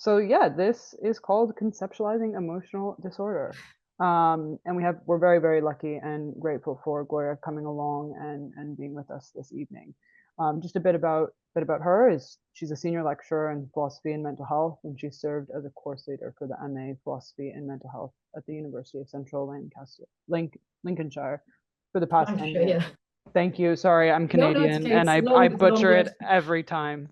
So yeah, this is called conceptualizing emotional disorder. And we're very, very lucky and grateful for Gloria coming along and being with us this evening. Just a bit about her is she's a senior lecturer in philosophy and mental health, and she served as a course leader for the MA philosophy and mental health at the University of Central Lincolnshire for the past I'm 10 sure, years. yeah. Thank you. Sorry, I'm No, no, it's Canadian okay. and It's I long, it's a long butcher it word. every time.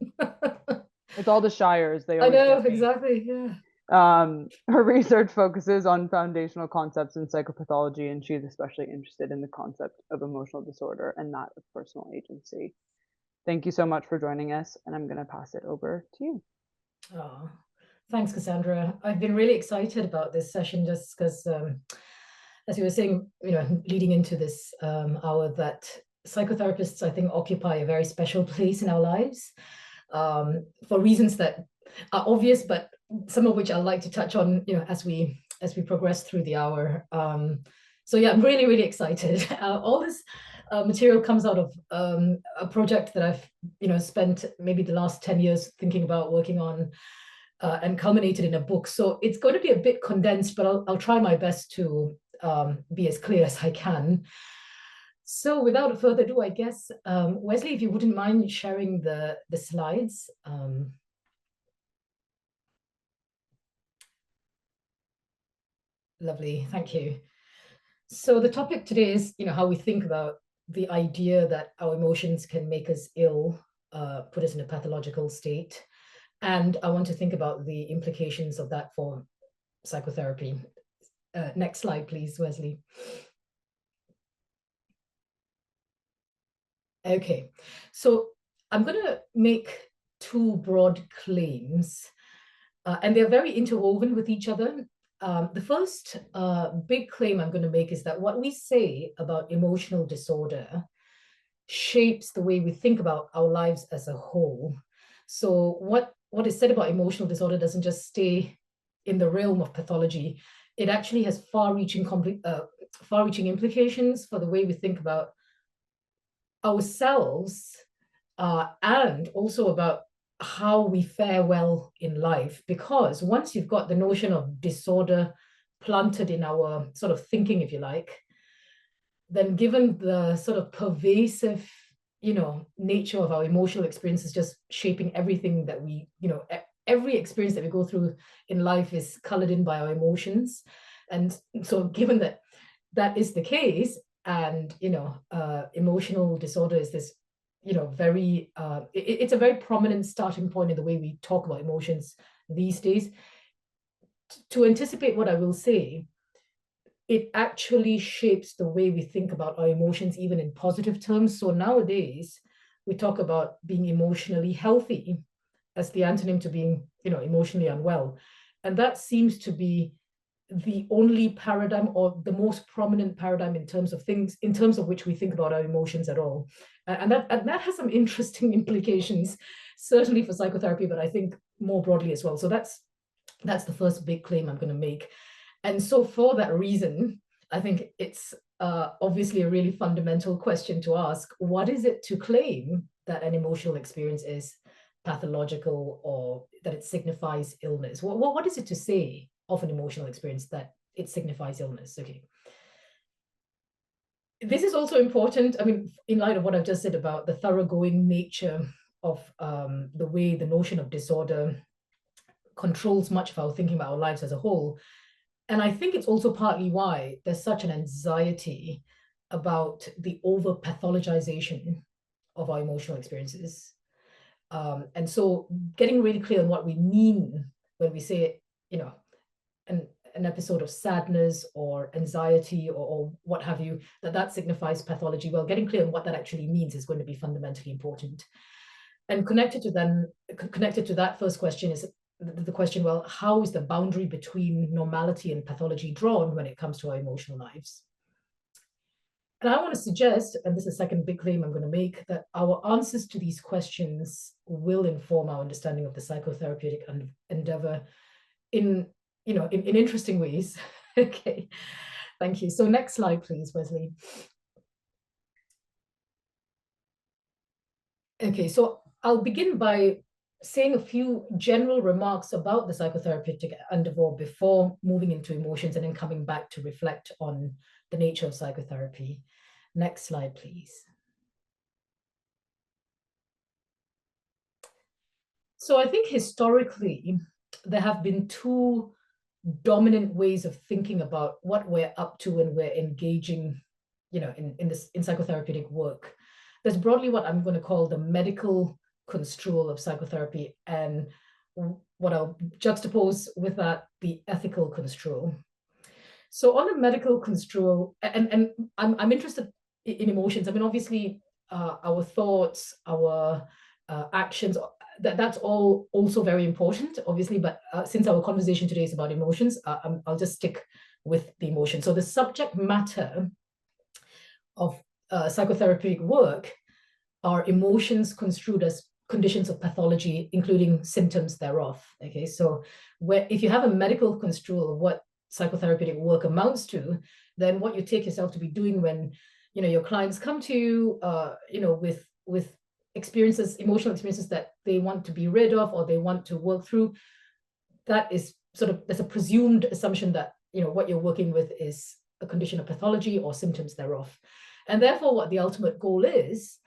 It's all the shires, they I always know, get me. exactly, yeah. Her research focuses on foundational concepts in psychopathology, and she's especially interested in the concept of emotional disorder and that of personal agency. Thank you so much for joining us, and I'm going to pass it over to you. Oh, thanks, Cassandra. I've been really excited about this session just because, as you were saying, leading into this hour, that psychotherapists, I think, occupy a very special place in our lives for reasons that are obvious, but some of which I'd like to touch on, as we progress through the hour. So yeah, I'm really, really excited. All this material comes out of a project that I've, spent maybe the last 10 years thinking about, working on, and culminated in a book. So it's going to be a bit condensed, but I'll try my best to be as clear as I can. So without further ado, I guess, Wesley, if you wouldn't mind sharing the slides. Lovely, thank you. So the topic today is, how we think about the idea that our emotions can make us ill, put us in a pathological state. And I want to think about the implications of that for psychotherapy. Next slide, please, Wesley. Okay, so I'm going to make two broad claims, and they're very interwoven with each other. The first big claim I'm going to make is that what we say about emotional disorder shapes the way we think about our lives as a whole. So what is said about emotional disorder doesn't just stay in the realm of pathology. It actually has far-reaching implications for the way we think about ourselves, and also about how we fare well in life. Because once you've got the notion of disorder planted in our sort of thinking, if you like, then given the sort of pervasive, nature of our emotional experiences just shaping everything that we, every experience that we go through in life is colored in by our emotions. And so given that that is the case, and emotional disorder is this very it's a very prominent starting point in the way we talk about emotions these days. To anticipate what I will say, it actually shapes the way we think about our emotions, even in positive terms. So nowadays we talk about being emotionally healthy as the antonym to being emotionally unwell, and that seems to be the only paradigm, or the most prominent paradigm, in terms of which we think about our emotions at all. And that has some interesting implications, certainly for psychotherapy, but I think more broadly as well. So that's the first big claim I'm going to make. And so for that reason, I think it's obviously a really fundamental question to ask: what is it to claim that an emotional experience is pathological, or that it signifies illness? What is it to say of an emotional experience that it signifies illness? Okay. This is also important, I mean, in light of what I've just said about the thoroughgoing nature of the way the notion of disorder controls much of our thinking about our lives as a whole. And I think it's also partly why there's such an anxiety about the over-pathologization of our emotional experiences. And so getting really clear on what we mean when we say, an episode of sadness or anxiety, or what have you, that signifies pathology. Well, getting clear on what that actually means is going to be fundamentally important. And connected to that first question is the question, well, how is the boundary between normality and pathology drawn when it comes to our emotional lives? And I want to suggest, and this is the second big claim I'm going to make, that our answers to these questions will inform our understanding of the psychotherapeutic endeavor in interesting ways. Okay, thank you. So next slide, please, Wesley. Okay, so I'll begin by saying a few general remarks about the psychotherapeutic endeavor before moving into emotions and then coming back to reflect on the nature of psychotherapy. Next slide, please. So I think historically, there have been two dominant ways of thinking about what we're up to when we're engaging, in psychotherapeutic work. There's broadly what I'm going to call the medical construal of psychotherapy, and what I'll juxtapose with that, the ethical construal. So on the medical construal, and I'm interested in emotions. I mean, obviously, our thoughts, our actions, that's all also very important, obviously, but since our conversation today is about emotions, I'll just stick with the emotion. So the subject matter of psychotherapeutic work are emotions construed as conditions of pathology, including symptoms thereof. Okay, so if you have a medical construal of what psychotherapeutic work amounts to, then what you take yourself to be doing when your clients come to you, with experiences, emotional experiences that they want to be rid of or they want to work through, that is there's a presumed assumption that what you're working with is a condition of pathology or symptoms thereof. And therefore, what the ultimate goal is,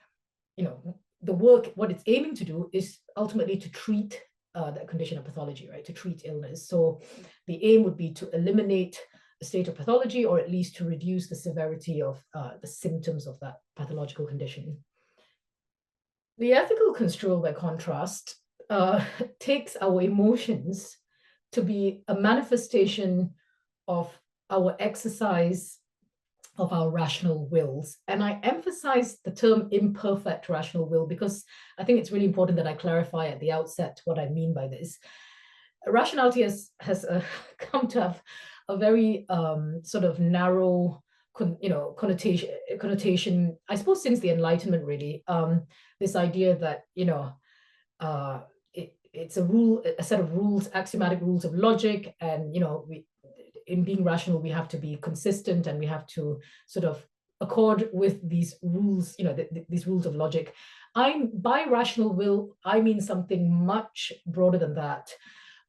the work, what it's aiming to do is ultimately to treat that condition of pathology, right? To treat illness. So the aim would be to eliminate a state of pathology, or at least to reduce the severity of the symptoms of that pathological condition. The ethical construal, by contrast, takes our emotions to be a manifestation of our exercise of our rational wills. And I emphasize the term imperfect rational will because I think it's really important that I clarify at the outset what I mean by this. Rationality has come to have a very sort of narrow connotation, I suppose, since the Enlightenment, really. This idea that it's a rule, a set of rules, axiomatic rules of logic, and in being rational, we have to be consistent and we have to sort of accord with these rules, these rules of logic. By rational will, I mean something much broader than that.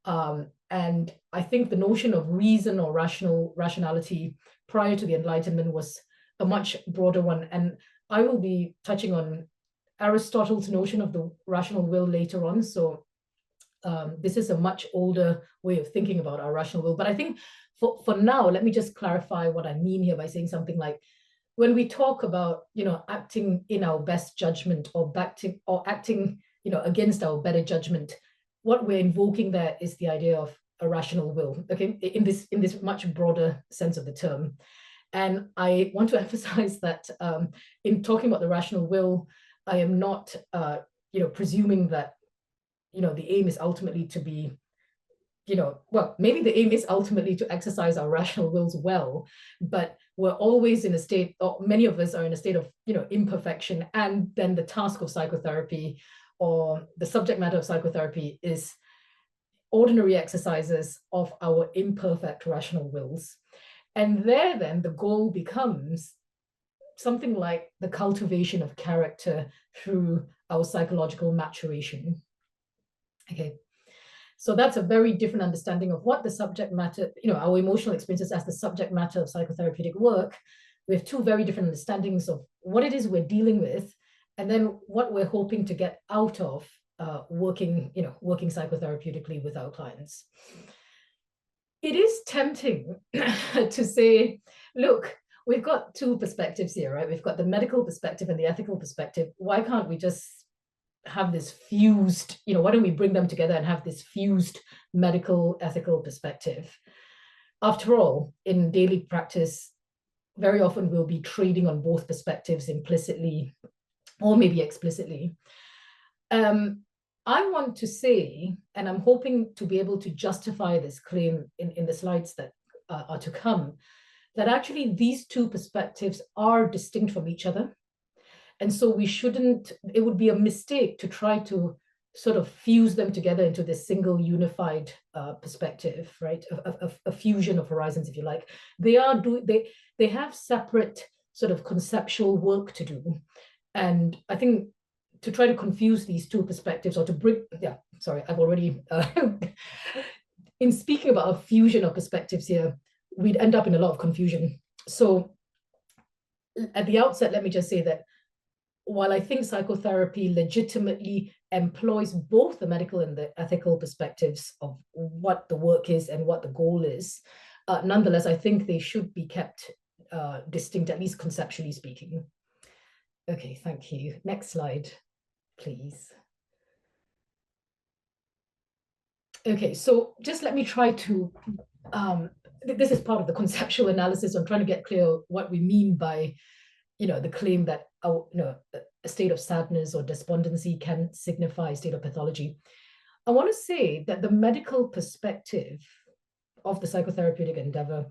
And I think the notion of reason or rationality prior to the Enlightenment was a much broader one. And I will be touching on Aristotle's notion of the rational will later on. So this is a much older way of thinking about our rational will. But I think for now, let me just clarify what I mean here by saying something like, when we talk about, acting in our best judgment or acting, against our better judgment, what we're invoking there is the idea of a rational will, okay, in this much broader sense of the term. And I want to emphasize that in talking about the rational will, I am not, presuming that, the aim is ultimately to be, well, maybe the aim is ultimately to exercise our rational wills well, but we're always in a state, or many of us are in a state of, imperfection. And then the task of psychotherapy, or the subject matter of psychotherapy, is ordinary exercises of our imperfect rational wills. And there, then, the goal becomes something like the cultivation of character through our psychological maturation. Okay. So that's a very different understanding of what the subject matter, our emotional experiences as the subject matter of psychotherapeutic work. We have two very different understandings of what it is we're dealing with, and then what we're hoping to get out of working psychotherapeutically with our clients. It is tempting to say, look, we've got two perspectives here, right? We've got the medical perspective and the ethical perspective. Why can't we just have this fused, why don't we bring them together and have this fused medical ethical perspective? After all, in daily practice, very often we'll be trading on both perspectives implicitly or maybe explicitly. I want to say, and I'm hoping to be able to justify this claim in the slides that are to come, that actually these two perspectives are distinct from each other. And so it would be a mistake to try to sort of fuse them together into this single unified perspective, right? A fusion of horizons, if you like. They have separate sort of conceptual work to do. And I think to try to confuse these two perspectives, or to bring, yeah, sorry, I've already, in speaking about a fusion of perspectives here, we'd end up in a lot of confusion. So at the outset, let me just say that while I think psychotherapy legitimately employs both the medical and the ethical perspectives of what the work is and what the goal is, nonetheless, I think they should be kept distinct, at least conceptually speaking. Okay, thank you. Next slide, please. Okay, so just let me try to, this is part of the conceptual analysis. I'm trying to get clear what we mean by, the claim that a state of sadness or despondency can signify a state of pathology. I want to say that the medical perspective of the psychotherapeutic endeavor,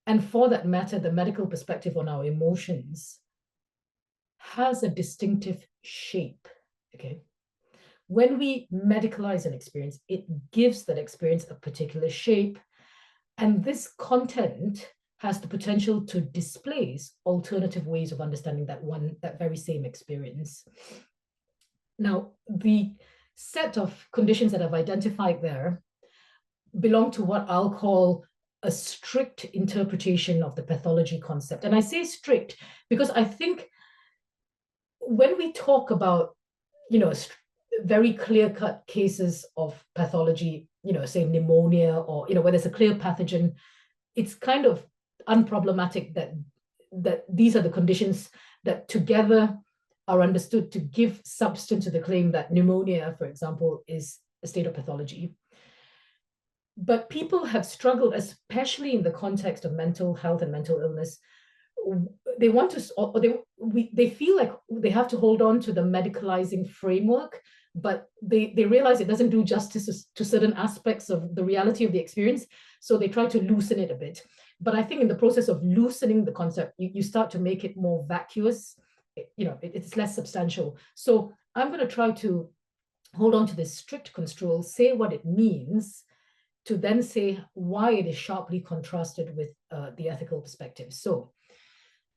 and for that matter, the medical perspective on our emotions, has a distinctive shape, okay? When we medicalize an experience, it gives that experience a particular shape, and this content has the potential to displace alternative ways of understanding that very same experience. Now, the set of conditions that I've identified there belong to what I'll call a strict interpretation of the pathology concept. And I say strict because I think when we talk about, very clear-cut cases of pathology, say pneumonia, or, where there's a clear pathogen, it's kind of unproblematic that these are the conditions that together are understood to give substance to the claim that pneumonia, for example, is a state of pathology. But people have struggled, especially in the context of mental health and mental illness. They want to, or they feel like they have to hold on to the medicalizing framework, but they realize it doesn't do justice to certain aspects of the reality of the experience. So they try to loosen it a bit. But I think in the process of loosening the concept, you start to make it more vacuous. It's less substantial. So I'm going to try to hold on to this strict construal, say what it means, to then say why it is sharply contrasted with the ethical perspective. So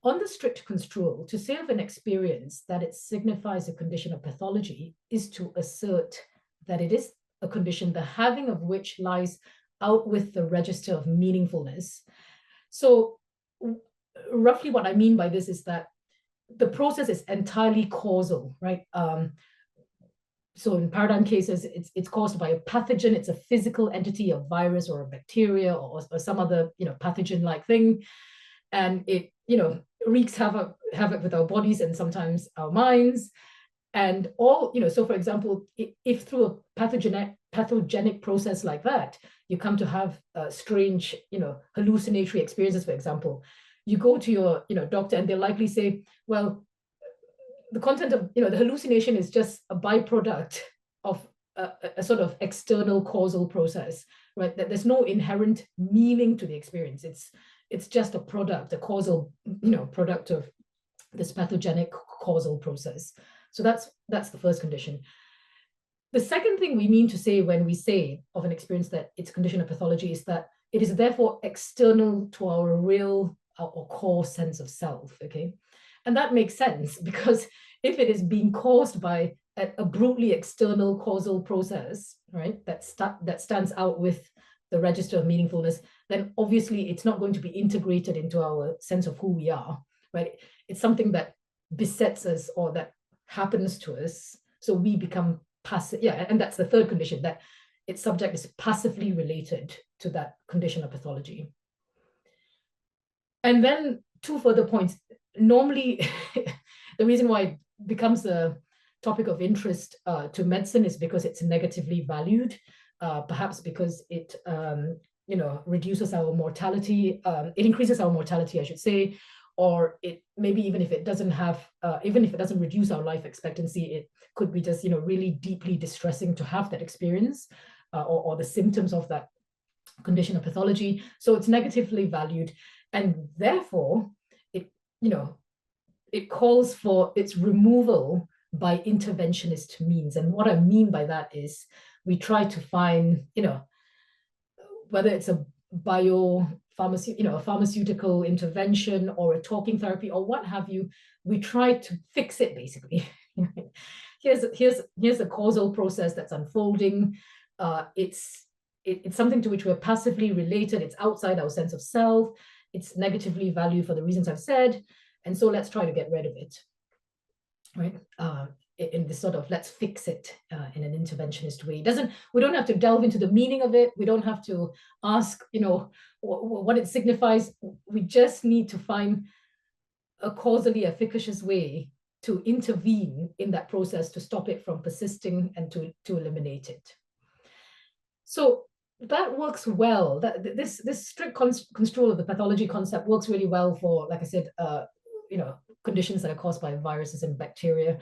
on the strict construal, to say of an experience that it signifies a condition of pathology is to assert that it is a condition, the having of which lies out with the register of meaningfulness. So roughly what I mean by this is that the process is entirely causal, right? So in paradigm cases, it's caused by a pathogen. It's a physical entity, a virus or a bacteria or some other pathogen-like thing, and it wreaks havoc with our bodies and sometimes our minds. And all so for example, if through a pathogenic process like that, you come to have strange hallucinatory experiences, for example, you go to your doctor and they'll likely say, well, the content of the hallucination is just a byproduct of a sort of external causal process, right? That there's no inherent meaning to the experience. It's just a product, a causal product of this pathogenic causal process. So that's the first condition. The second thing we mean to say when we say of an experience that it's a condition of pathology is that it is therefore external to our real or core sense of self, okay? And that makes sense because if it is being caused by a brutally external causal process, right, that stands out with the register of meaningfulness, then obviously it's not going to be integrated into our sense of who we are, right? It's something that besets us or that happens to us. So we become passive. Yeah, and that's the third condition, that its subject is passively related to that condition of pathology. And then two further points. Normally, the reason why it becomes a topic of interest to medicine is because it's negatively valued, perhaps because it reduces our mortality, it increases our mortality, I should say, or it maybe even if it doesn't reduce our life expectancy, it could be just really deeply distressing to have that experience or the symptoms of that condition of pathology. So it's negatively valued, and therefore it calls for its removal by interventionist means. And what I mean by that is we try to find, whether it's a pharmaceutical intervention or a talking therapy or what have you, we try to fix it basically. here's a causal process that's unfolding. It's something to which we're passively related. It's outside our sense of self. It's negatively valued for the reasons I've said. And so let's try to get rid of it, right? In this sort of let's fix it in an interventionist way. We don't have to delve into the meaning of it. We don't have to ask, what it signifies. We just need to find a causally efficacious way to intervene in that process to stop it from persisting and to eliminate it. So that works well. This strict construal of the pathology concept works really well for, like I said, conditions that are caused by viruses and bacteria.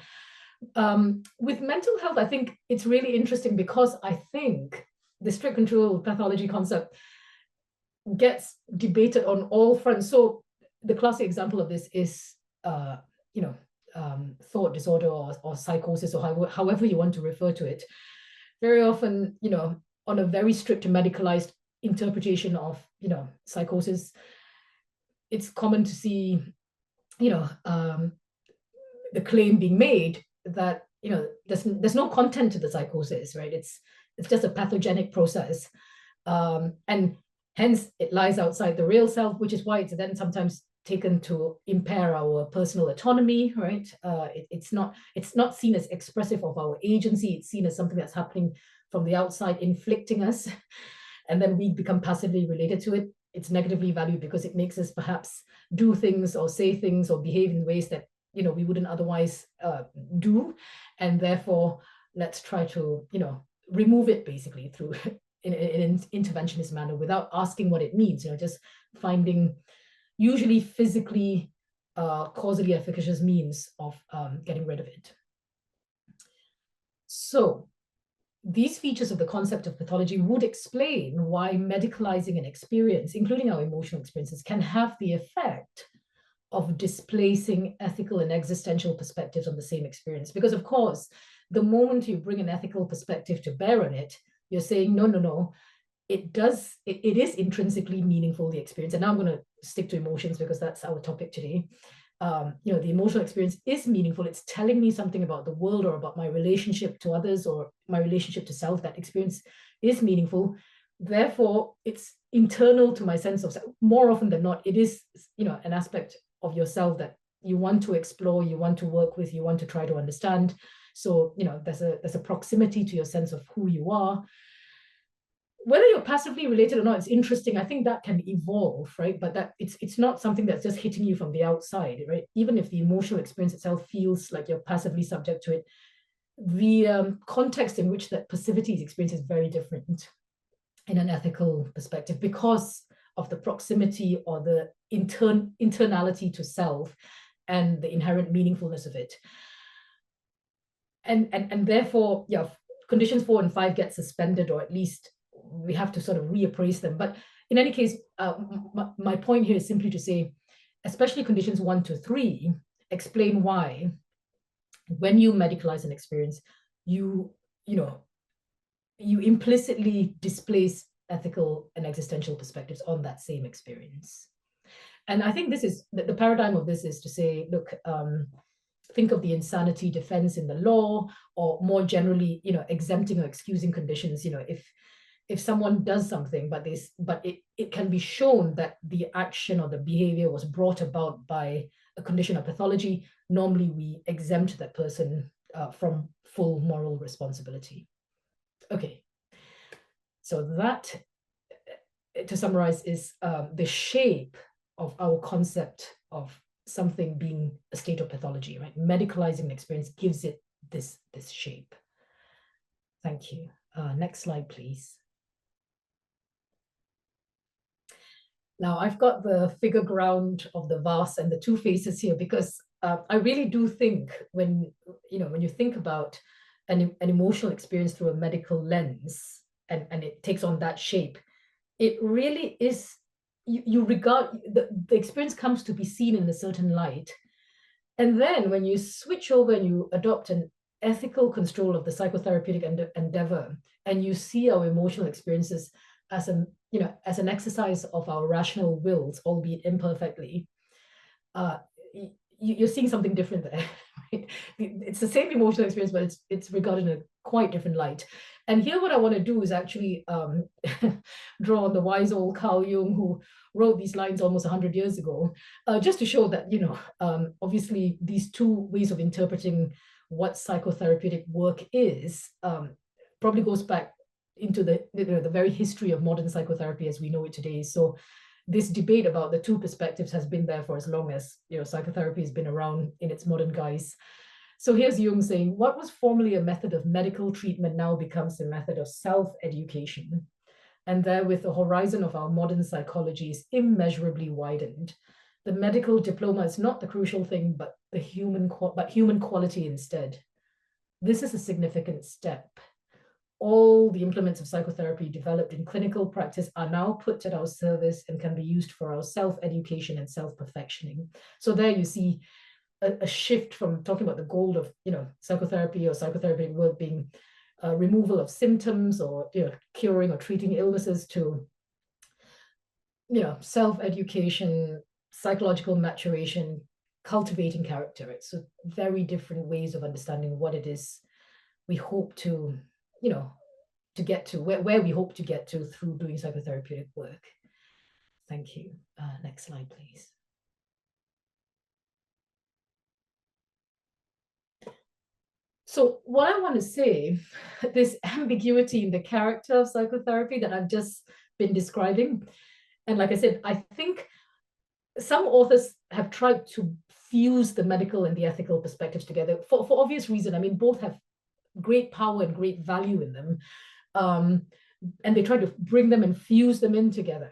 With mental health, I think it's really interesting because I think the strict control pathology concept gets debated on all fronts. So the classic example of this is, thought disorder or psychosis, or however you want to refer to it. Very often, on a very strict medicalized interpretation of, psychosis, it's common to see, the claim being made that, there's no content to the psychosis, right? It's just a pathogenic process. And hence it lies outside the real self, which is why it's then sometimes taken to impair our personal autonomy, right? It's not seen as expressive of our agency. It's seen as something that's happening from the outside, inflicting us, and then we become passively related to it. It's negatively valued because it makes us perhaps do things or say things or behave in ways that we wouldn't otherwise do, and therefore let's try to remove it basically through in an interventionist manner without asking what it means. Just finding usually physically causally efficacious means of getting rid of it. So these features of the concept of pathology would explain why medicalizing an experience, including our emotional experiences, can have the effect of displacing ethical and existential perspectives on the same experience. Because of course, the moment you bring an ethical perspective to bear on it, you're saying, no, it is intrinsically meaningful, the experience. And now I'm going to stick to emotions because that's our topic today. The emotional experience is meaningful. It's telling me something about the world or about my relationship to others or my relationship to self. That experience is meaningful. Therefore, it's internal to my sense of self. More often than not, it is, an aspect of yourself that you want to explore, you want to work with, you want to try to understand. So, there's a proximity to your sense of who you are. Whether you're passively related or not, it's interesting. I think that can evolve, right? But that it's not something that's just hitting you from the outside, right? Even if the emotional experience itself feels like you're passively subject to it, the context in which that passivity is experienced is very different in an ethical perspective because of the proximity or the internality to self and the inherent meaningfulness of it. And therefore, conditions 4 and 5 get suspended, or at least we have to sort of reappraise them. But in any case, my point here is simply to say, especially conditions 1 to 3, explain why, when you medicalize an experience, you implicitly displace ethical and existential perspectives on that same experience. And I think this is the paradigm of this is to say, look, think of the insanity defense in the law, or more generally, exempting or excusing conditions. If someone does something, but it can be shown that the action or the behavior was brought about by a condition of pathology, normally we exempt that person from full moral responsibility. Okay, so that, to summarize, is the shape of our concept of something being a state of pathology, right? Medicalizing an experience gives it this shape. Thank you. Next slide, please. Now I've got the figure ground of the vase and the two faces here because I really do think when you think about an emotional experience through a medical lens and it takes on that shape, it really is, you regard, the experience comes to be seen in a certain light. And then when you switch over and you adopt an ethical control of the psychotherapeutic endeavor, and you see our emotional experiences as as an exercise of our rational wills, albeit imperfectly, you're seeing something different there. Right? It's the same emotional experience, but it's regarded in a quite different light. And here what I want to do is actually draw on the wise old Carl Jung, who wrote these lines almost 100 years ago, just to show that, obviously these two ways of interpreting what psychotherapeutic work is probably goes back into the very history of modern psychotherapy as we know it today. So this debate about the two perspectives has been there for as long as psychotherapy has been around in its modern guise. So here's Jung saying, what was formerly a method of medical treatment now becomes a method of self-education. And therewith the horizon of our modern psychology is immeasurably widened. The medical diploma is not the crucial thing, but human quality instead. This is a significant step. All the implements of psychotherapy developed in clinical practice are now put at our service and can be used for our self-education and self-perfectioning. So there you see a shift from talking about the goal of psychotherapy or psychotherapeutic work being removal of symptoms or curing or treating illnesses to self-education, psychological maturation, cultivating character. It's so very different ways of understanding what it is we hope to to get to, where we hope to get to through doing psychotherapeutic work. Thank you. Next slide, please. So what I want to say, this ambiguity in the character of psychotherapy that I've just been describing, and like I said, I think some authors have tried to fuse the medical and the ethical perspectives together for obvious reason. I mean, both have great power and great value in them. And they try to bring them and fuse them in together.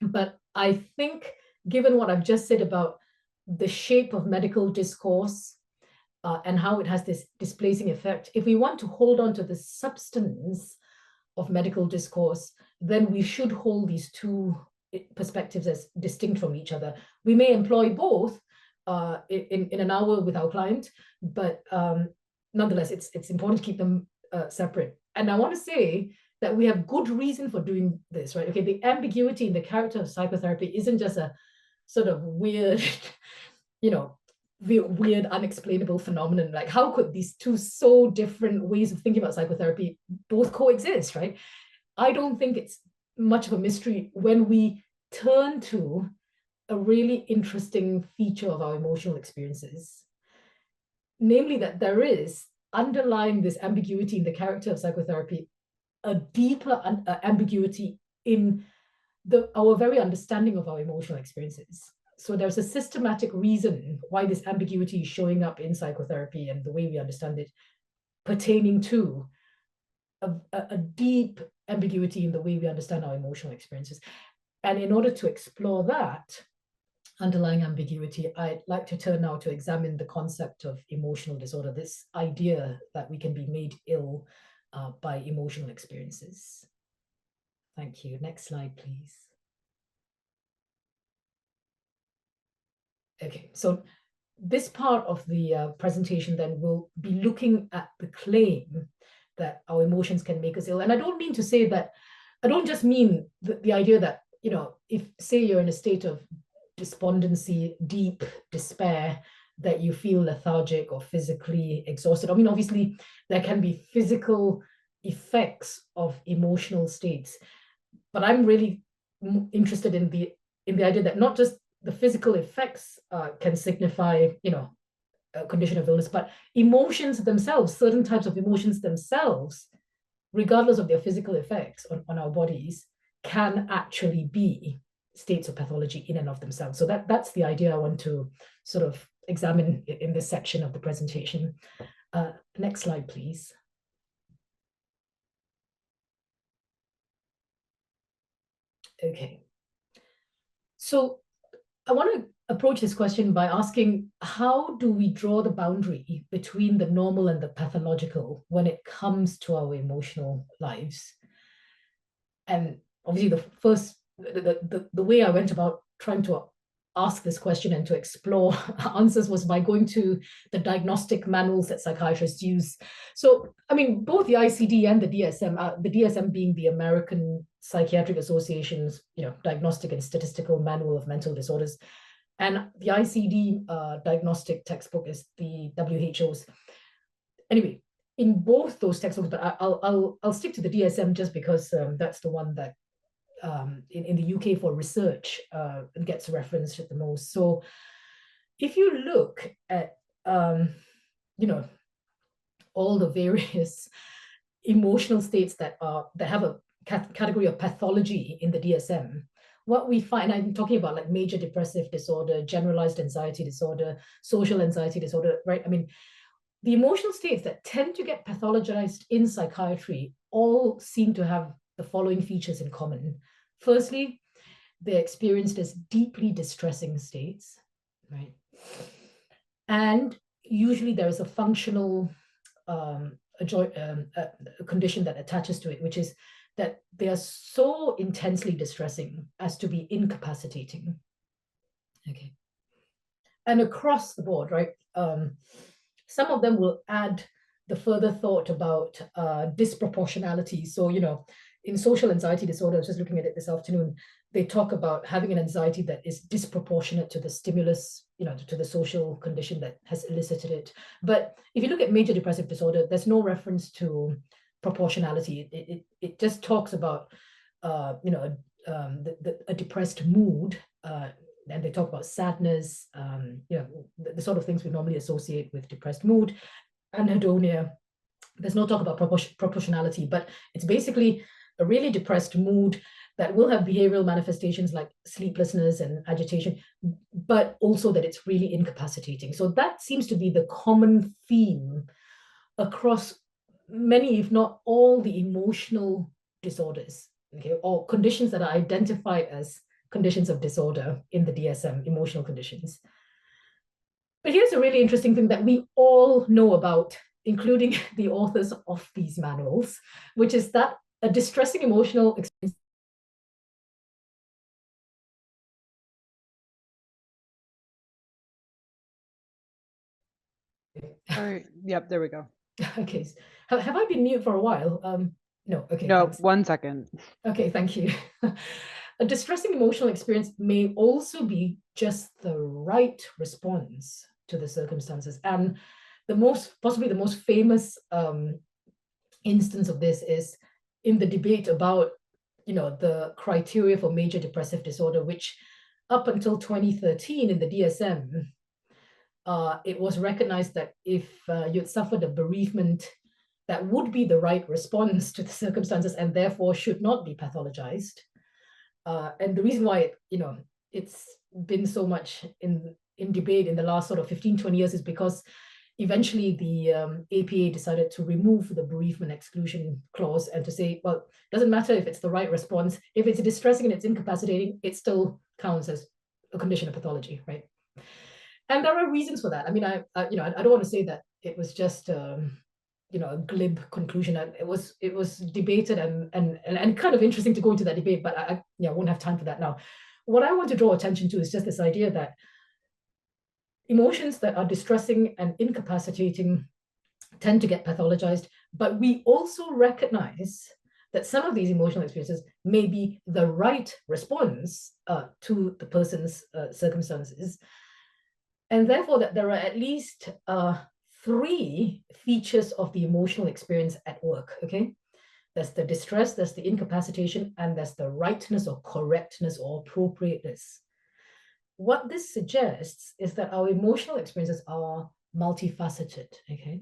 But I think, given what I've just said about the shape of medical discourse and how it has this displacing effect, if we want to hold on to the substance of medical discourse, then we should hold these two perspectives as distinct from each other. We may employ both in an hour with our client, but nonetheless, it's important to keep them separate. And I want to say that we have good reason for doing this, right? Okay, the ambiguity in the character of psychotherapy isn't just a sort of weird, weird, unexplainable phenomenon. Like, how could these two so different ways of thinking about psychotherapy both coexist, right? I don't think it's much of a mystery when we turn to a really interesting feature of our emotional experiences, namely that there is underlying this ambiguity in the character of psychotherapy, a deeper ambiguity in our very understanding of our emotional experiences. So there's a systematic reason why this ambiguity is showing up in psychotherapy and the way we understand it, pertaining to a deep ambiguity in the way we understand our emotional experiences. And in order to explore that underlying ambiguity, I'd like to turn now to examine the concept of emotional disorder, this idea that we can be made ill by emotional experiences. Thank you. Next slide, please. Okay, so this part of the presentation then will be looking at the claim that our emotions can make us ill. And I don't mean to say that, I don't just mean the idea that, if say you're in a state of despondency, deep despair, that you feel lethargic or physically exhausted. I mean, obviously, there can be physical effects of emotional states, but I'm really interested in the idea that not just the physical effects can signify, a condition of illness, but emotions themselves, certain types of emotions themselves, regardless of their physical effects on our bodies, can actually be states of pathology in and of themselves. So that's the idea I want to sort of examine in this section of the presentation. Next slide, please. Okay. So I want to approach this question by asking, how do we draw the boundary between the normal and the pathological when it comes to our emotional lives? And obviously the way I went about trying to ask this question and to explore answers was by going to the diagnostic manuals that psychiatrists use. So, I mean, both the ICD and the DSM being the American Psychiatric Association's, diagnostic and statistical manual of mental disorders, And the ICD diagnostic textbook is the WHO's. Anyway, in both those textbooks, but I'll stick to the DSM just because that's the one that in the UK for research gets referenced the most. So if you look at all the various emotional states that have a category of pathology in the DSM, what we find, I'm talking about like major depressive disorder, generalized anxiety disorder, social anxiety disorder, right? I mean, the emotional states that tend to get pathologized in psychiatry all seem to have the following features in common. Firstly, they're experienced as deeply distressing states, right? And usually there is a functional a condition that attaches to it, which is that they are so intensely distressing as to be incapacitating. Okay. And across the board, right? Some of them will add the further thought about disproportionality. So, in social anxiety disorder, I was just looking at it this afternoon, they talk about having an anxiety that is disproportionate to the stimulus, to the social condition that has elicited it. But if you look at major depressive disorder, there's no reference to proportionality. It just talks about, a depressed mood, and they talk about sadness, the sort of things we normally associate with depressed mood, anhedonia. There's no talk about proportionality, but it's basically a really depressed mood that will have behavioral manifestations like sleeplessness and agitation, but also that it's really incapacitating. So that seems to be the common theme across many, if not all, the emotional disorders, okay, or conditions that are identified as conditions of disorder in the DSM, emotional conditions. But here's a really interesting thing that we all know about, including the authors of these manuals, which is that a distressing emotional experience. Yep, there we go. Okay, have I been mute for a while? No, okay. No, thanks. 1 second. Okay, thank you. A distressing emotional experience may also be just the right response to the circumstances. And possibly the most famous instance of this is in the debate about, the criteria for major depressive disorder, which up until 2013 in the DSM, it was recognized that if you'd suffered a bereavement, that would be the right response to the circumstances and therefore should not be pathologized. And the reason why it's been so much in debate in the last sort of 15, 20 years is because eventually the APA decided to remove the bereavement exclusion clause and to say, well, it doesn't matter if it's the right response. If it's distressing and it's incapacitating, it still counts as a condition of pathology, right? And there are reasons for that. I mean, I don't want to say that it was just a glib conclusion. It was debated and kind of interesting to go into that debate, but I won't have time for that now. What I want to draw attention to is just this idea that emotions that are distressing and incapacitating tend to get pathologized, but we also recognize that some of these emotional experiences may be the right response to the person's circumstances. And therefore, that there are at least 3 features of the emotional experience at work, okay? There's the distress, there's the incapacitation, and there's the rightness or correctness or appropriateness. What this suggests is that our emotional experiences are multifaceted, okay?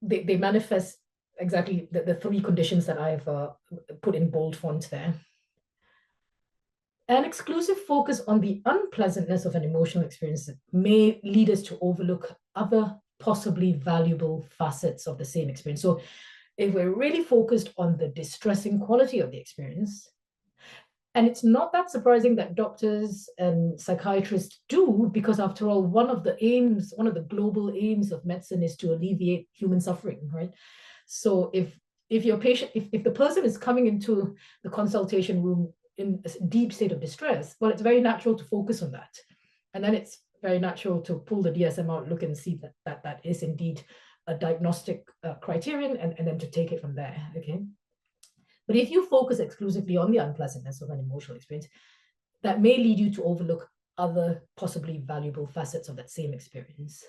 They manifest exactly the 3 conditions that I've put in bold font there. An exclusive focus on the unpleasantness of an emotional experience may lead us to overlook other possibly valuable facets of the same experience. So if we're really focused on the distressing quality of the experience, and it's not that surprising that doctors and psychiatrists do, because after all, one of the global aims of medicine is to alleviate human suffering, right? So if your patient, if the person is coming into the consultation room in a deep state of distress, well, it's very natural to focus on that. And then it's very natural to pull the DSM out, look and see that is indeed a diagnostic criterion, and then to take it from there, okay? But if you focus exclusively on the unpleasantness of an emotional experience, that may lead you to overlook other possibly valuable facets of that same experience.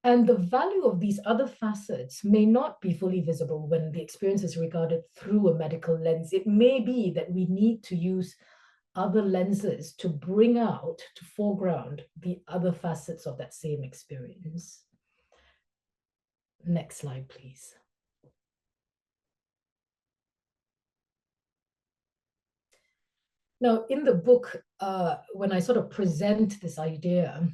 And the value of these other facets may not be fully visible when the experience is regarded through a medical lens. It may be that we need to use other lenses to bring out, to foreground the other facets of that same experience. Next slide, please. Now, in the book, when I sort of present this idea,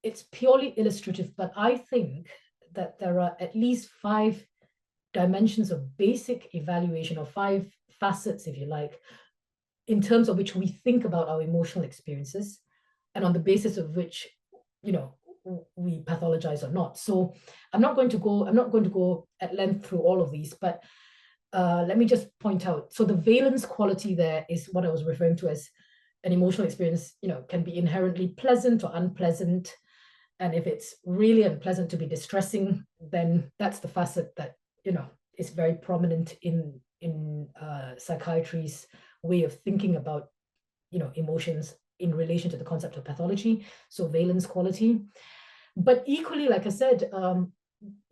it's purely illustrative, but I think that there are at least 5 dimensions of basic evaluation, or 5 facets, if you like, in terms of which we think about our emotional experiences, and on the basis of which, we pathologize or not. So I'm not going to go at length through all of these, but let me just point out. So the valence quality there is what I was referring to as an emotional experience, can be inherently pleasant or unpleasant. And if it's really unpleasant to be distressing, then that's the facet that, is very prominent in psychiatry's way of thinking about, emotions in relation to the concept of pathology. So valence quality. But equally, like I said,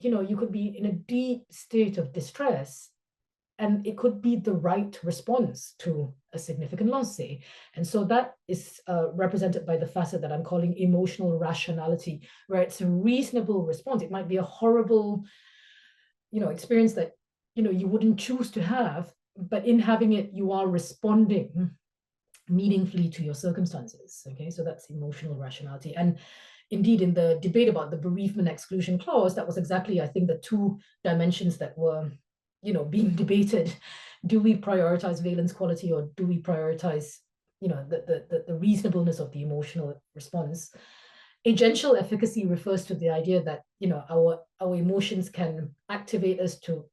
you could be in a deep state of distress, and it could be the right response to a significant loss, say. And so that is represented by the facet that I'm calling emotional rationality, where it's a reasonable response. It might be a horrible, experience that, you wouldn't choose to have, but in having it, you are responding meaningfully to your circumstances. Okay, so that's emotional rationality. And indeed, in the debate about the bereavement exclusion clause, that was exactly, I think, the 2 dimensions that were being debated. Do we prioritize valence quality, or do we prioritize, the reasonableness of the emotional response? Agential efficacy refers to the idea that, our emotions can activate us to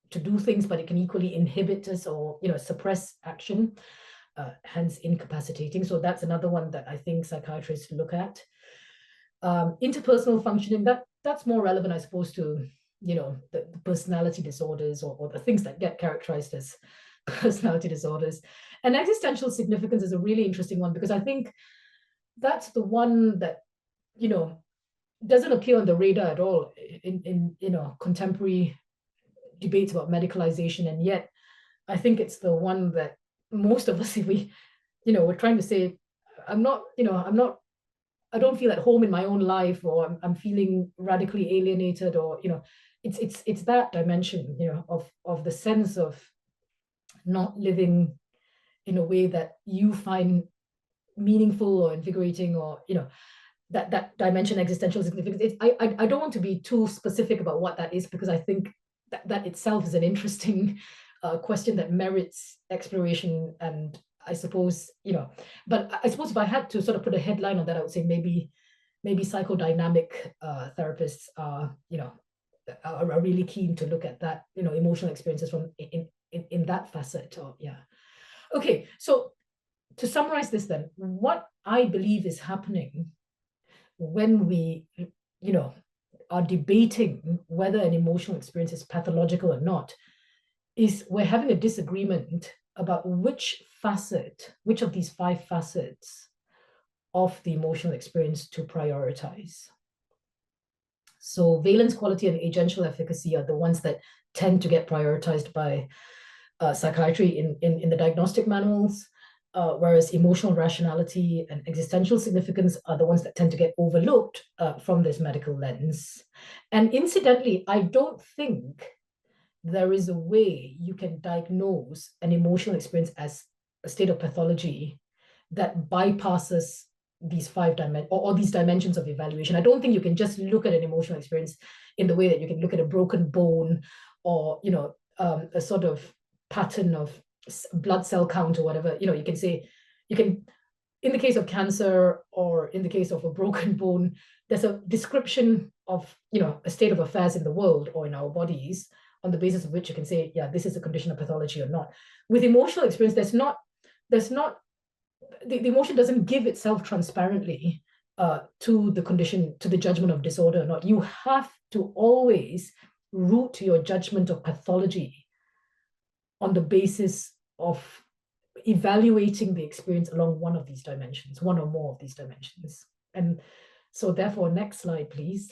do things, but it can equally inhibit us or, suppress action, hence incapacitating. So that's another one that I think psychiatrists look at. Interpersonal functioning, that's more relevant, I suppose, to the personality disorders, or the things that get characterized as personality disorders. And existential significance is a really interesting one, because I think that's the one that doesn't appear on the radar at all in contemporary debates about medicalization, and yet I think it's the one that most of us, if we we're trying to say, I don't feel at home in my own life, or I'm feeling radically alienated, or it's that dimension, of the sense of not living in a way that you find meaningful or invigorating, or that dimension, existential significance. I don't want to be too specific about what that is, because I think that itself is an interesting question that merits exploration. And I suppose, but I suppose if I had to sort of put a headline on that, I would say maybe psychodynamic therapists are really keen to look at that, emotional experiences from in that facet. Or okay, so to summarize this then, what I believe is happening when we are debating whether an emotional experience is pathological or not, is we're having a disagreement about which of these 5 facets of the emotional experience to prioritize. So valence quality and agential efficacy are the ones that tend to get prioritized by psychiatry in the diagnostic manuals, whereas emotional rationality and existential significance are the ones that tend to get overlooked from this medical lens. And incidentally, I don't think there is a way you can diagnose an emotional experience as a state of pathology that bypasses these 5 dimensions, or these dimensions of evaluation. I don't think you can just look at an emotional experience in the way that you can look at a broken bone, or a sort of pattern of blood cell count or whatever. You can say, in the case of cancer, or in the case of a broken bone, there's a description of a state of affairs in the world or in our bodies, on the basis of which you can say, yeah, this is a condition of pathology or not. With emotional experience, there's not the emotion doesn't give itself transparently to the condition, to the judgment of disorder or not. You have to always root your judgment of pathology on the basis of evaluating the experience along one of these dimensions, one or more of these dimensions. And so therefore, next slide, please.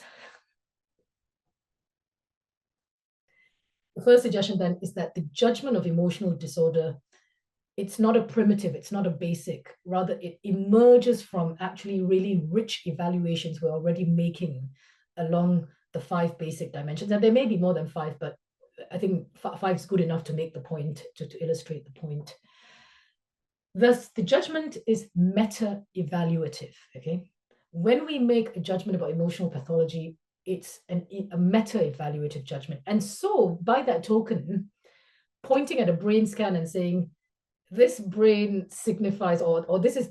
The first suggestion then is that the judgment of emotional disorder, it's not a primitive, it's not a basic, rather it emerges from actually really rich evaluations we're already making along the 5 basic dimensions. And there may be more than 5, but I think 5 is good enough to make the point, to illustrate the point. Thus, the judgment is meta-evaluative, okay? When we make a judgment about emotional pathology, it's a meta-evaluative judgment. And so, by that token, pointing at a brain scan and saying, this brain signifies, or this is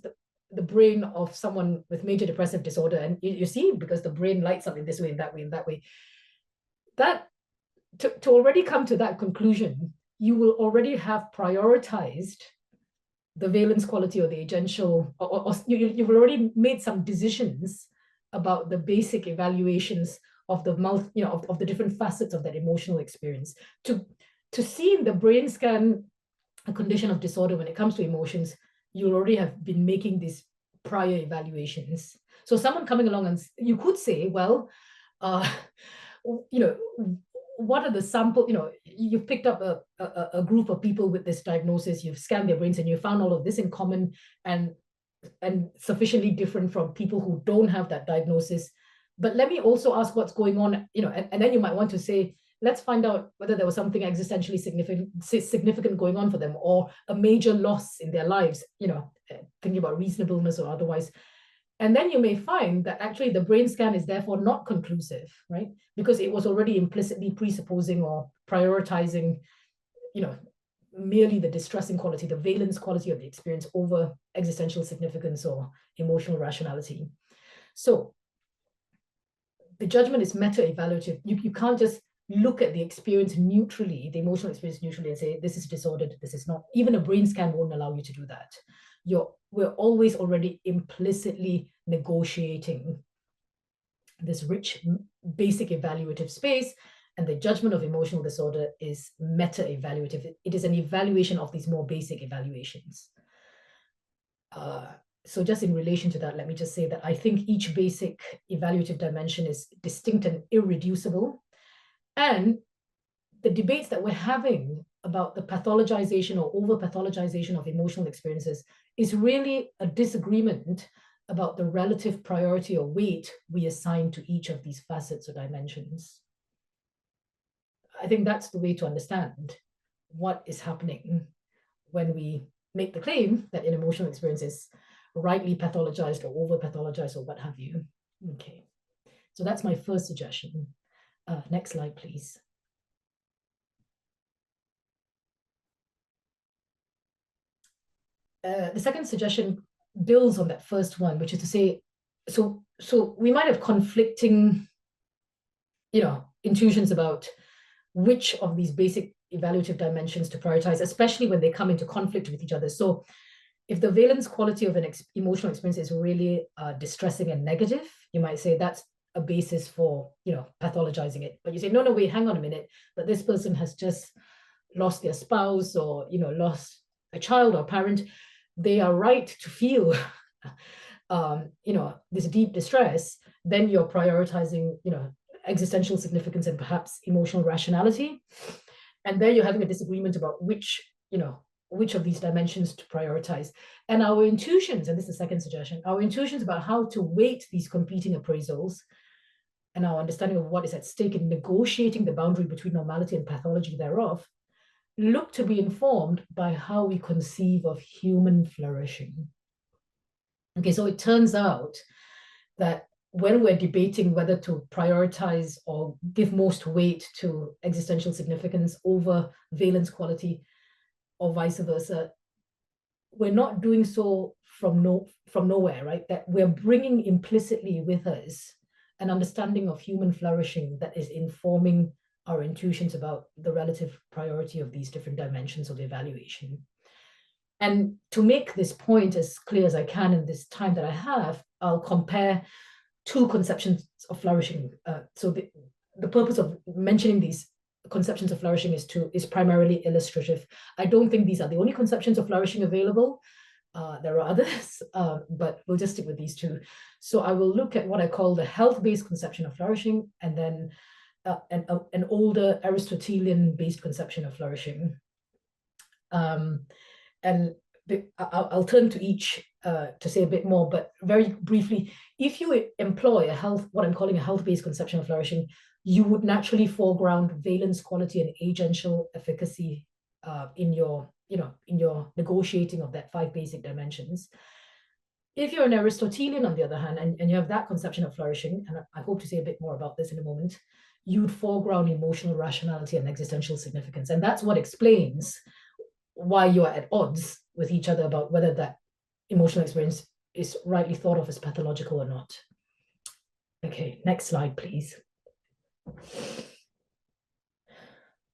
the brain of someone with major depressive disorder, and you see, because the brain lights up in this way, in that way, in that way, that to already come to that conclusion, you will already have prioritized the valence quality or the agential, or you've already made some decisions about the basic evaluations of the of the different facets of that emotional experience. To see in the brain scan a condition of disorder when it comes to emotions, you already have been making these prior evaluations. So someone coming along and you could say, well, what are the sample, you've picked up a group of people with this diagnosis, you've scanned their brains and you found all of this in common and sufficiently different from people who don't have that diagnosis. But let me also ask what's going on, and then you might want to say, let's find out whether there was something existentially significant going on for them, or a major loss in their lives, thinking about reasonableness or otherwise. And then you may find that actually the brain scan is therefore not conclusive, right? Because it was already implicitly presupposing or prioritizing, merely the distressing quality, the valence quality of the experience over existential significance or emotional rationality. So the judgment is meta-evaluative. You can't just look at the experience neutrally, the emotional experience neutrally, and say, this is disordered, this is not. Even a brain scan won't allow you to do that. We're always already implicitly negotiating this rich, basic evaluative space, and the judgment of emotional disorder is meta-evaluative. It is an evaluation of these more basic evaluations. So just in relation to that, let me just say that I think each basic evaluative dimension is distinct and irreducible. And the debates that we're having about the pathologization or over-pathologization of emotional experiences is really a disagreement about the relative priority or weight we assign to each of these facets or dimensions. I think that's the way to understand what is happening when we make the claim that an emotional experience is rightly pathologized or over-pathologized or what have you. Okay, so that's my first suggestion. Next slide, please. The second suggestion builds on that first one, which is to say, so we might have conflicting, intuitions about which of these basic evaluative dimensions to prioritize, especially when they come into conflict with each other. So if the valence quality of an emotional experience is really distressing and negative, you might say that's a basis for, pathologizing it. But you say, no, wait, hang on a minute, but this person has just lost their spouse or, lost a child or parent. They are right to feel, this deep distress. Then you're prioritizing, existential significance and perhaps emotional rationality. And there you're having a disagreement about which of these dimensions to prioritize. And our intuitions, and this is the second suggestion, our intuitions about how to weight these competing appraisals and our understanding of what is at stake in negotiating the boundary between normality and pathology thereof look to be informed by how we conceive of human flourishing. Okay, so it turns out that when we're debating whether to prioritize or give most weight to existential significance over valence quality or vice versa, we're not doing so from nowhere, right? That we're bringing implicitly with us an understanding of human flourishing that is informing our intuitions about the relative priority of these different dimensions of evaluation. And to make this point as clear as I can in this time that I have, I'll compare two conceptions of flourishing. So the purpose of mentioning these conceptions of flourishing is primarily illustrative. I don't think these are the only conceptions of flourishing available. There are others, but we'll just stick with these two. So I will look at what I call the health-based conception of flourishing, and then an older Aristotelian-based conception of flourishing. And I'll turn to each to say a bit more, but very briefly, if you employ what I'm calling a health-based conception of flourishing, you would naturally foreground valence quality and agential efficacy in your negotiating of that 5 basic dimensions. If you're an Aristotelian, on the other hand, and you have that conception of flourishing, and I hope to say a bit more about this in a moment, you'd foreground emotional rationality and existential significance. And that's what explains why you are at odds with each other about whether that emotional experience is rightly thought of as pathological or not. Okay, next slide, please.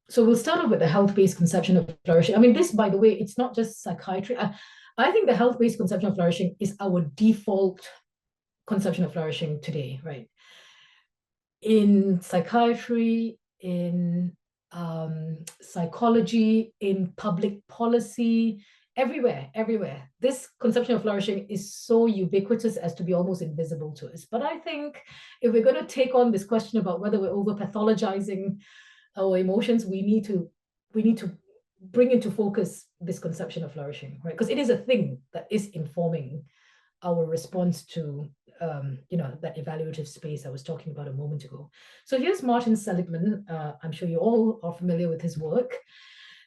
So we'll start off with the health-based conception of flourishing. I mean, this, by the way, it's not just psychiatry. I think the health-based conception of flourishing is our default conception of flourishing today, right? In psychiatry, in psychology, in public policy, everywhere. This conception of flourishing is so ubiquitous as to be almost invisible to us. But I think if we're going to take on this question about whether we're over-pathologizing our emotions, we need to bring into focus this conception of flourishing, right? Because it is a thing that is informing our response to that evaluative space I was talking about a moment ago. So here's Martin Seligman. I'm sure you all are familiar with his work.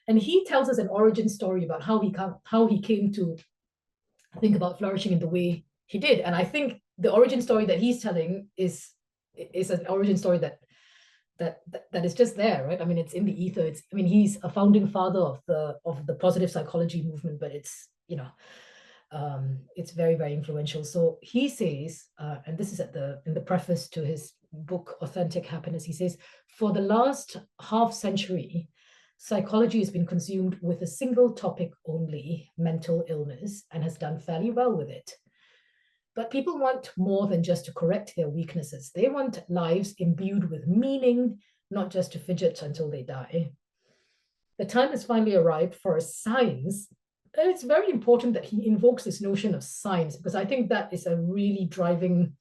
And he tells us an origin story about how he came to think about flourishing in the way he did. And I think the origin story that he's telling is an origin story that is just there, right? I mean, it's in the ether. He's a founding father of the positive psychology movement, but it's very, very influential. So he says, and this is in the preface to his book, Authentic Happiness, he says, for the last half century, psychology has been consumed with a single topic only, mental illness, and has done fairly well with it. But people want more than just to correct their weaknesses. They want lives imbued with meaning, not just to fidget until they die. The time has finally arrived for a science. And it's very important that he invokes this notion of science, because I think that is a really driving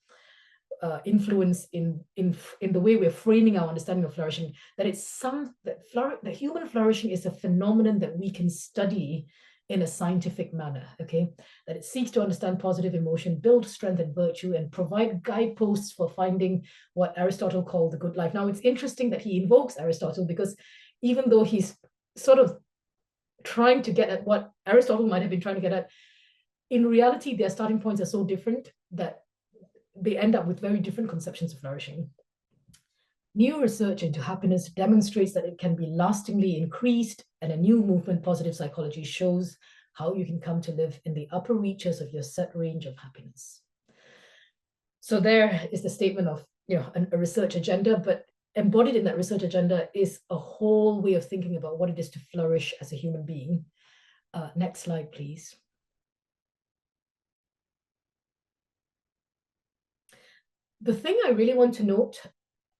influence in the way we're framing our understanding of flourishing, that that human flourishing is a phenomenon that we can study in a scientific manner, okay? That it seeks to understand positive emotion, build strength and virtue, and provide guideposts for finding what Aristotle called the good life. Now, it's interesting that he invokes Aristotle, because even though he's sort of trying to get at what Aristotle might have been trying to get at, in reality, their starting points are so different that they end up with very different conceptions of flourishing. New research into happiness demonstrates that it can be lastingly increased, and a new movement, positive psychology, shows how you can come to live in the upper reaches of your set range of happiness. So there is the statement of a research agenda, but embodied in that research agenda is a whole way of thinking about what it is to flourish as a human being. Next slide, please. The thing I really want to note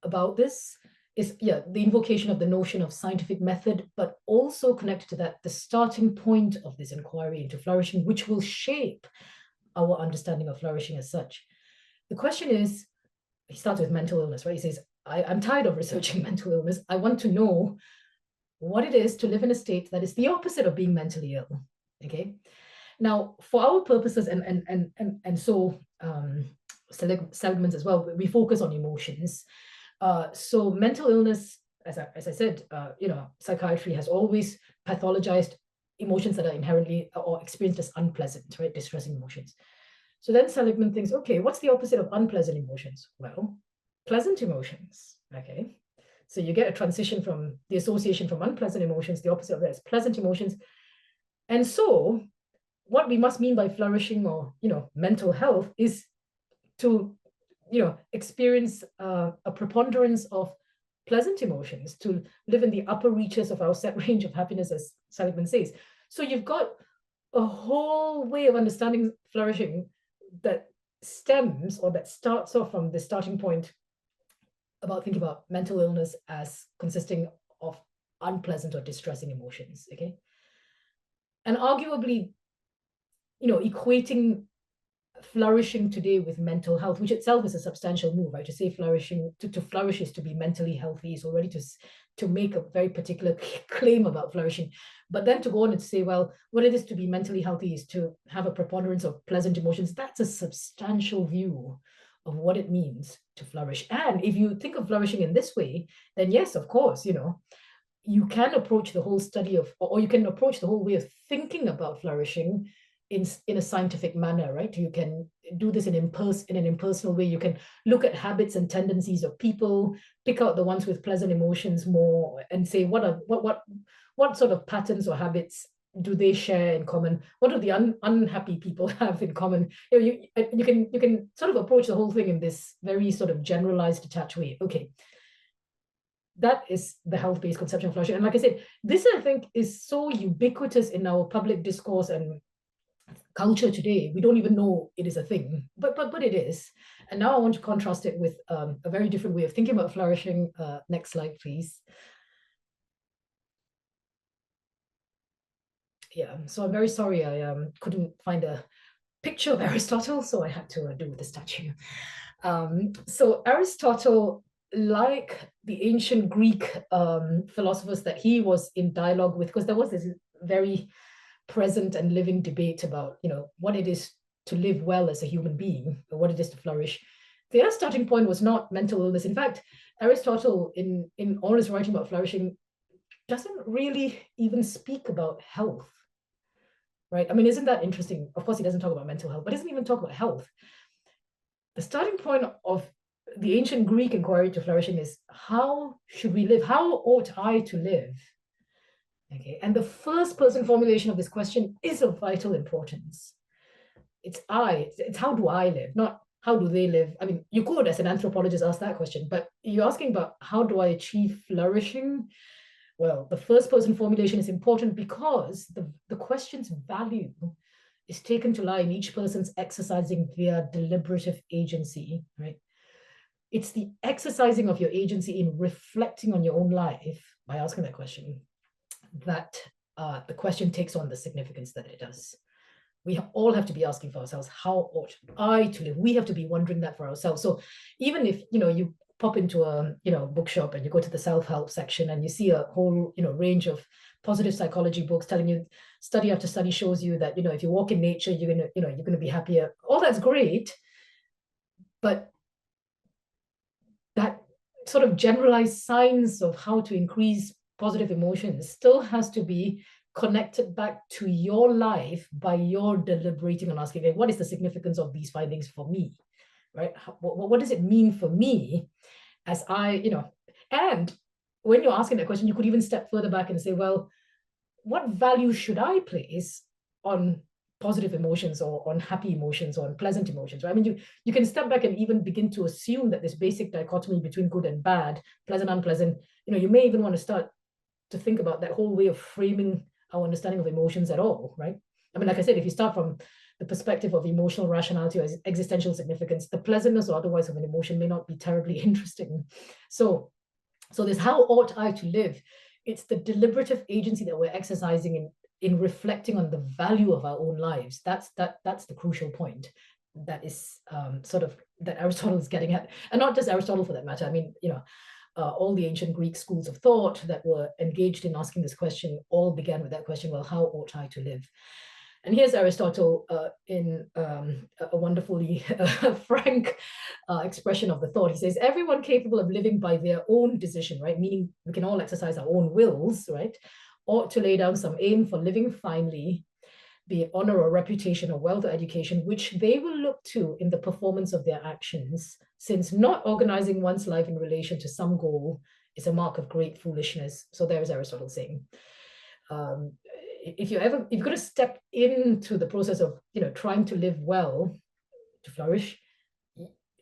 about this is, the invocation of the notion of scientific method, but also connected to that, the starting point of this inquiry into flourishing, which will shape our understanding of flourishing as such. The question is, he starts with mental illness, right? He says, I'm tired of researching mental illness. I want to know what it is to live in a state that is the opposite of being mentally ill, okay? Now, for our purposes, and so Seligman's as well, we focus on emotions. So mental illness, as I said, psychiatry has always pathologized emotions that are inherently or experienced as unpleasant, right? Distressing emotions. So then Seligman thinks, okay, what's the opposite of unpleasant emotions? Well, pleasant emotions, okay? So you get a transition from the association from unpleasant emotions, the opposite of that is pleasant emotions. And so what we must mean by flourishing or, mental health is to, experience a preponderance of pleasant emotions, to live in the upper reaches of our set range of happiness, as Seligman says. So you've got a whole way of understanding flourishing that stems, or that starts off from the starting point about thinking about mental illness as consisting of unpleasant or distressing emotions, okay? And arguably, equating flourishing today with mental health, which itself is a substantial move, right? To say flourishing, to flourish is to be mentally healthy, is already to make a very particular claim about flourishing. But then to go on and say, well, what it is to be mentally healthy is to have a preponderance of pleasant emotions. That's a substantial view of what it means to flourish. And if you think of flourishing in this way, then yes, of course, you can approach the whole study of, or you can approach the whole way of thinking about flourishing in a scientific manner, right? You can do this in an impersonal way. You can look at habits and tendencies of people, pick out the ones with pleasant emotions more, and say what sort of patterns or habits do they share in common? What do the unhappy people have in common? You can sort of approach the whole thing in this very sort of generalized, detached way. Okay. That is the health-based conception of flourishing. And like I said, this I think is so ubiquitous in our public discourse and culture today. We don't even know it is a thing, but it is. And now I want to contrast it with a very different way of thinking about flourishing. Next slide, please. Yeah, so I'm very sorry I couldn't find a picture of Aristotle, so I had to do with the statue. So Aristotle, like the ancient Greek philosophers that he was in dialogue with, because there was this very present and living debate about, what it is to live well as a human being, or what it is to flourish. Their starting point was not mental illness. In fact, Aristotle, in all his writing about flourishing, doesn't really even speak about health, right? I mean, isn't that interesting? Of course, he doesn't talk about mental health, but doesn't even talk about health. The starting point of the ancient Greek inquiry to flourishing is, how should we live? How ought I to live? Okay, and the first person formulation of this question is of vital importance. It's how do I live, not how do they live. I mean, you could, as an anthropologist, ask that question, but you're asking about how do I achieve flourishing? Well, the first person formulation is important because the question's value is taken to lie in each person's exercising their deliberative agency, right? It's the exercising of your agency in reflecting on your own life by asking that question that the question takes on the significance that it does. We all have to be asking for ourselves, how ought I to live? We have to be wondering that for ourselves. So even if you pop into a bookshop and you go to the self-help section and you see a whole range of positive psychology books telling you, study after study shows you that if you walk in nature, you're gonna be happier. All that's great, but that sort of generalized science of how to increase positive emotions still has to be connected back to your life by your deliberating and asking, what is the significance of these findings for me, right? What does it mean for me as and when you're asking that question, you could even step further back and say, well, what value should I place on positive emotions or on happy emotions or on pleasant emotions, right? I mean, you can step back and even begin to assume that this basic dichotomy between good and bad, pleasant, unpleasant, you may even want to start to think about that whole way of framing our understanding of emotions at all, right? I mean, like I said, if you start from the perspective of emotional rationality or existential significance, the pleasantness or otherwise of an emotion may not be terribly interesting. So this how ought I to live? It's the deliberative agency that we're exercising in reflecting on the value of our own lives. That's the crucial point that is sort of that Aristotle is getting at, and not just Aristotle for that matter. I mean, all the ancient Greek schools of thought that were engaged in asking this question all began with that question, well, how ought I to live? And here's Aristotle in a wonderfully frank expression of the thought. He says, everyone capable of living by their own decision, right? Meaning we can all exercise our own wills, right? Ought to lay down some aim for living finely, be it honor or reputation or wealth or education, which they will look to in the performance of their actions, since not organizing one's life in relation to some goal is a mark of great foolishness. So there's Aristotle saying, if you're going to step into the process of trying to live well, to flourish,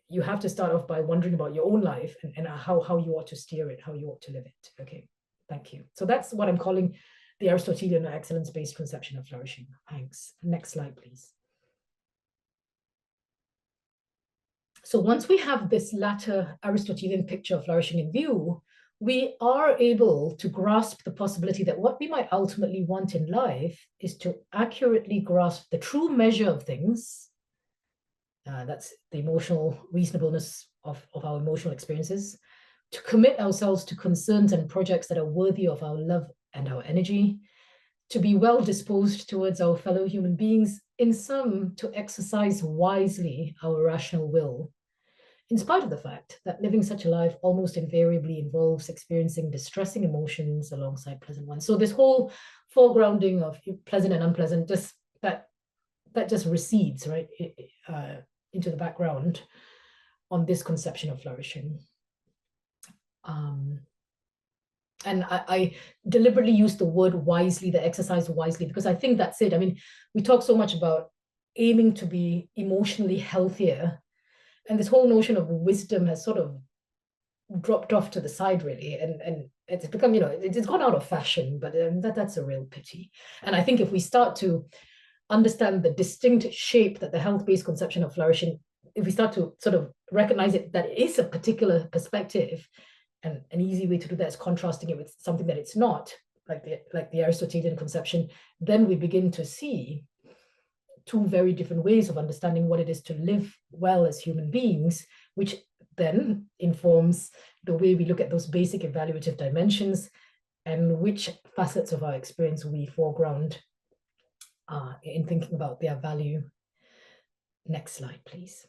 you have to start off by wondering about your own life and how you ought to steer it, how you ought to live it. Okay, thank you. So that's what I'm calling the Aristotelian excellence-based conception of flourishing. Thanks. Next slide, please. So once we have this latter Aristotelian picture of flourishing in view, we are able to grasp the possibility that what we might ultimately want in life is to accurately grasp the true measure of things. That's the emotional reasonableness of our emotional experiences, to commit ourselves to concerns and projects that are worthy of our love and our energy, to be well disposed towards our fellow human beings, in sum, to exercise wisely our rational will, in spite of the fact that living such a life almost invariably involves experiencing distressing emotions alongside pleasant ones. So this whole foregrounding of pleasant and unpleasant, just that just recedes, right, into the background on this conception of flourishing. And I deliberately use the word wisely, the exercise wisely, because I think that's it. I mean, we talk so much about aiming to be emotionally healthier, and this whole notion of wisdom has sort of dropped off to the side, really, and it's become, it's gone out of fashion, but that's a real pity. And I think if we start to understand the distinct shape that the health-based conception of flourishing, if we start to sort of recognize it, that it is a particular perspective, and an easy way to do that is contrasting it with something that it's not, like the Aristotelian conception, then we begin to see two very different ways of understanding what it is to live well as human beings, which then informs the way we look at those basic evaluative dimensions and which facets of our experience we foreground in thinking about their value. Next slide, please.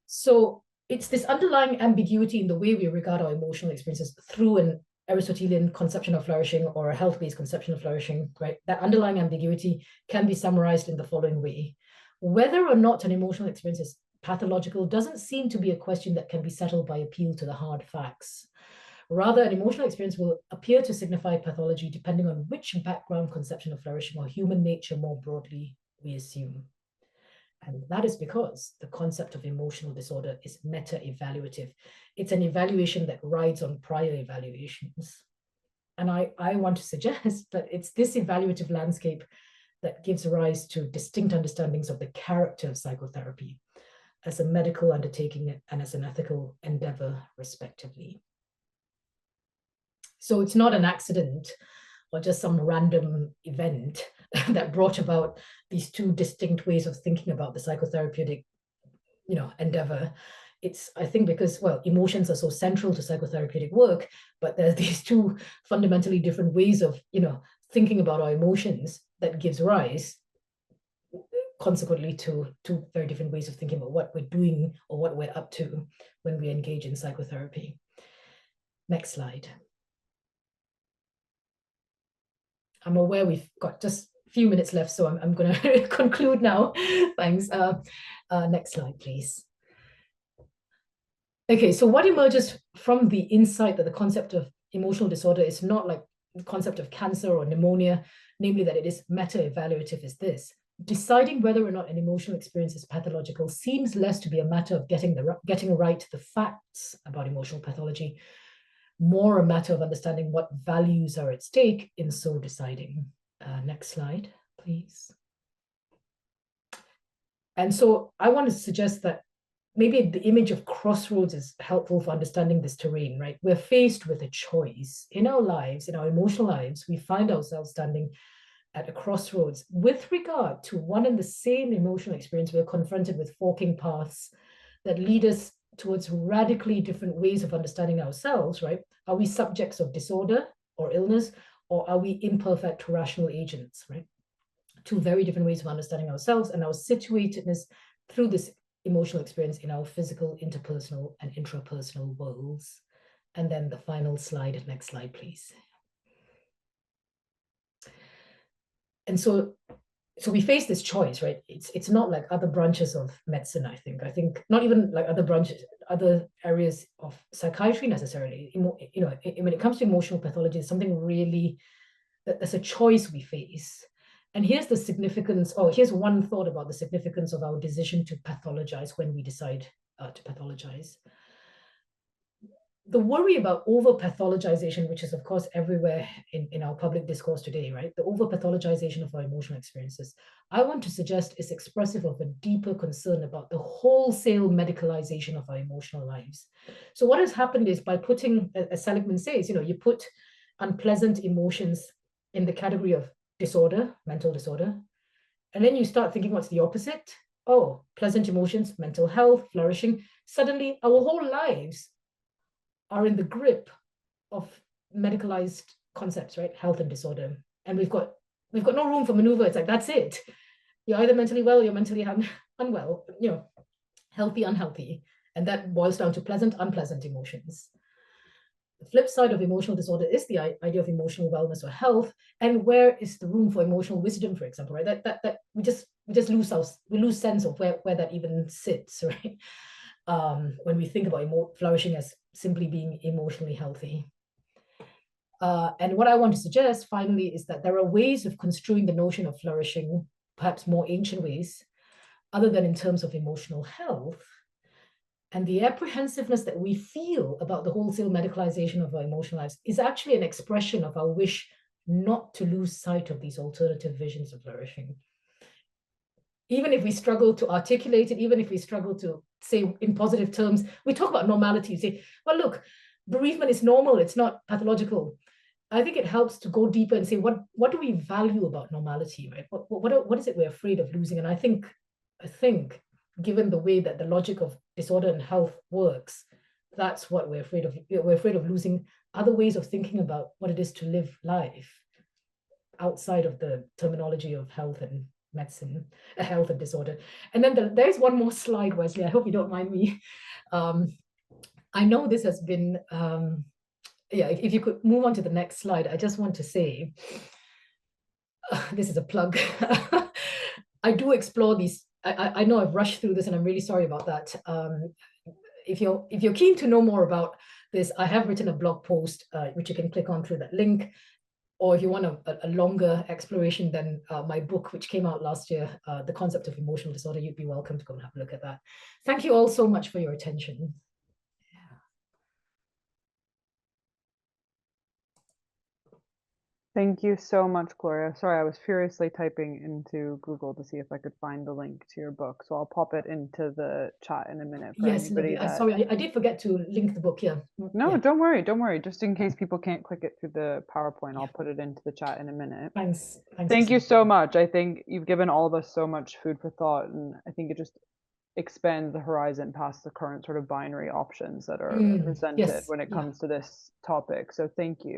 So it's this underlying ambiguity in the way we regard our emotional experiences through an Aristotelian conception of flourishing or a health-based conception of flourishing, right? That underlying ambiguity can be summarized in the following way. Whether or not an emotional experience is pathological doesn't seem to be a question that can be settled by appeal to the hard facts. Rather, an emotional experience will appear to signify pathology depending on which background conception of flourishing or human nature more broadly we assume. And that is because the concept of emotional disorder is meta-evaluative. It's an evaluation that rides on prior evaluations. And I want to suggest that it's this evaluative landscape that gives rise to distinct understandings of the character of psychotherapy as a medical undertaking and as an ethical endeavor, respectively. So it's not an accident or just some random event that brought about these two distinct ways of thinking about the psychotherapeutic, endeavor. It's, I think, because, well, emotions are so central to psychotherapeutic work, but there's these two fundamentally different ways of, thinking about our emotions that gives rise, consequently, to two very different ways of thinking about what we're doing or what we're up to when we engage in psychotherapy. Next slide. I'm aware we've got just a few minutes left, so I'm going to conclude now. Thanks. Next slide, please. Okay, so what emerges from the insight that the concept of emotional disorder is not like the concept of cancer or pneumonia, namely that it is meta-evaluative, is this. Deciding whether or not an emotional experience is pathological seems less to be a matter of getting right the facts about emotional pathology, more a matter of understanding what values are at stake in so deciding. Next slide, please. And so I want to suggest that maybe the image of crossroads is helpful for understanding this terrain, right? We're faced with a choice. In our lives, in our emotional lives, we find ourselves standing at a crossroads with regard to one and the same emotional experience. We're confronted with forking paths that lead us towards radically different ways of understanding ourselves, right? Are we subjects of disorder or illness, or are we imperfect rational agents, right? Two very different ways of understanding ourselves and our situatedness through this emotional experience in our physical, interpersonal, and intrapersonal worlds. And then the final slide, next slide, please. And so we face this choice, right? It's not like other branches of medicine, I think. I think not even like other branches, other areas of psychiatry necessarily. When it comes to emotional pathology, it's something really, there's a choice we face. And here's the significance, here's one thought about the significance of our decision to pathologize when we decide to pathologize. the worry about over-pathologization, which is of course everywhere in our public discourse today, right? The over-pathologization of our emotional experiences, I want to suggest is expressive of a deeper concern about the wholesale medicalization of our emotional lives. So what has happened is, by putting, as Seligman says, you put unpleasant emotions in the category of disorder, mental disorder, and then you start thinking, what's the opposite? Oh, pleasant emotions, mental health, flourishing. Suddenly our whole lives are in the grip of medicalized concepts, right? Health and disorder. And we've got no room for maneuver. It's like, that's it. You're either mentally well or you're mentally unwell, healthy, unhealthy. And that boils down to pleasant, unpleasant emotions. The flip side of emotional disorder is the idea of emotional wellness or health, and where is the room for emotional wisdom, for example, right? That we just lose sense of where that even sits, right? When we think about flourishing as simply being emotionally healthy. And what I want to suggest finally is that there are ways of construing the notion of flourishing, perhaps more ancient ways, other than in terms of emotional health. And the apprehensiveness that we feel about the wholesale medicalization of our emotional lives is actually an expression of our wish not to lose sight of these alternative visions of flourishing. Even if we struggle to articulate it, even if we struggle to say in positive terms, we talk about normality. You say, well, look, bereavement is normal, it's not pathological. I think it helps to go deeper and say, what do we value about normality, right? What is it we're afraid of losing? And I think, given the way that the logic of disorder and health works, that's what we're afraid of. We're afraid of losing other ways of thinking about what it is to live life outside of the terminology of health and medicine, health and disorder. And then there's one more slide, Wesley. I hope you don't mind me. I know this has been, if you could move on to the next slide, I just want to say, this is a plug. I do explore these. I know I've rushed through this, and I'm really sorry about that. If you're keen to know more about this, I have written a blog post which you can click on through that link. Or if you want a longer exploration than my book, which came out last year, The Concept of Emotional Disorder, you'd be welcome to go and have a look at that. Thank you all so much for your attention. Thank you so much, Gloria. Sorry, I was furiously typing into Google to see if I could find the link to your book. So I'll pop it into the chat in a minute for Yes, anybody that... sorry, I did forget to link the book here. No, yeah. Don't worry. Just in case people can't click it through the PowerPoint, I'll put it into the chat in a minute. Thanks. Thank you so much. I think you've given all of us so much food for thought, and I think it just expands the horizon past the current sort of binary options that are presented when it comes to this topic. So thank you.